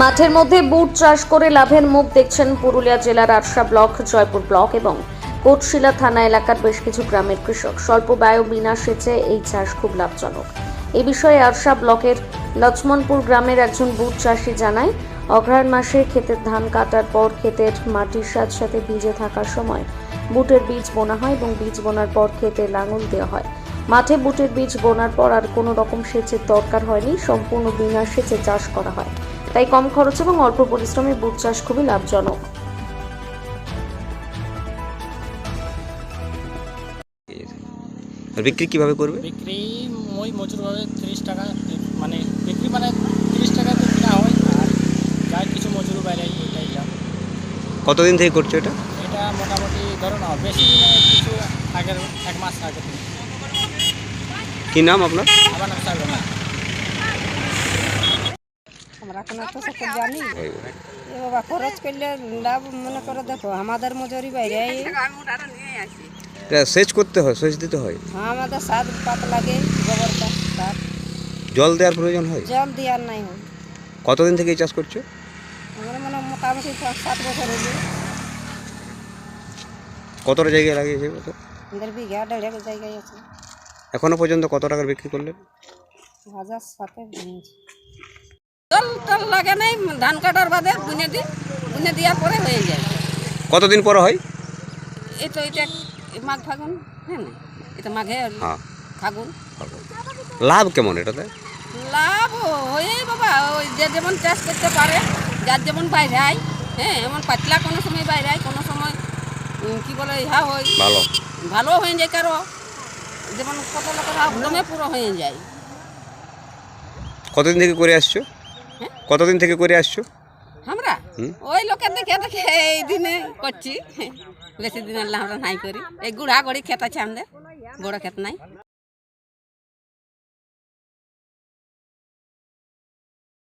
মাঠের মধ্যে বুট চাষ করে লাভের মুখ দেখছেন পুরুলিয়া জেলার আরশা ব্লক, জয়পুর ব্লক এবং কোটশিলা থানা এলাকার বেশ কিছু গ্রামের কৃষক। স্বল্প ব্যয় ও বিনা সেচে এই চাষ খুব লাভজনক। এই বিষয়ে আরশা ব্লকের লক্ষ্মণপুর গ্রামের একজন বুট চাষি জানায়, অগ্রহায়ণ মাসে ক্ষেতের ধান কাটার পর ক্ষেতের মাটির সাথে ভিজে থাকার সময় বুটের বীজ বোনা হয় এবং বীজ বোনার পর ক্ষেতে লাঙল দেওয়া হয়। মাঠে বুটের বীজ বোনার পর আর কোনো রকম সেচের দরকার হয়নি, সম্পূর্ণ বিনা সেচে চাষ করা হয়। তাই কম খরচ এবং অল্প পরিশ্রমে বুট চাষ খুবই লাভজনক। আর বিক্রি কিভাবে করবে? বিক্রি ওই মজুরভাবে 30 টাকা, মানে বিক্রি মানে 30 টাকাতে কিনা হয়, আর যাই কিছু মজুরি বাইরে এটাই লাভ। কতদিন থেকে করছো এটা? এটা মোটামুটি ধরো না বেশি দিনে, কিছু আগের 1 মাস আগে থেকে। কি নাম আপনার? আমার নাম সাগর। আমরা কোনো তো সব জানি এ বাবা, খরচ করলে লাভ মনে করে দেখো, আমাদের মজুরি বাইরে এটা সেচ করতে হয়, সেচ দিতে হয়, আমাদের সাত পাত লাগে, গোবর সার, জল দেওয়ার প্রয়োজন হয়। জল দেওয়ার নাই হয়। কতদিন থেকে এই চাষ করছো? আমরা মানে মোটামুটি 5-7 বছর হয়ে যায়। কতটা জায়গায় লাগিয়েছে? কত? আমাদের বিঘা 1.5 জায়গায় আছে। এখনো পর্যন্ত কত টাকার বিক্রি করলেন? 1000-7 ভেঙেছে। জল টল লাগে নাই, ধান কাটার বাদে বুনে দেওয়ার পরে হয়ে যায়। কতদিন পর হয়? এই তো এটা মাঘ ফাগুন, হ্যাঁ না, এটা মাঘে হ্যাঁ। ফাগুন। লাভ কেমন এটাতে? লাভ হয়ে বাবা, ওই যে যেমন চাষ করতে পারে, যার যেমন বাইরে হয়, হ্যাঁ, এমন পাতলা কোনো সময় বাইরে হয়, কোনো সময় কি বলে ইহা হয়, ভালো হয়ে যায়। কারো যেমন কত লোকের দমে পুরো হয়ে যায়। কতদিন থেকে করে আসছো? হ্যাঁ? কতদিন থেকে করে আসছো? আমরা ওই লোকের দেখে এই দিনে করছি, বেশি দিন আল্লাহ আমরা নাই করি। এই গুড়া গড়ি ক্ষেত আছে আমাদের, বড় ক্ষেত নাই।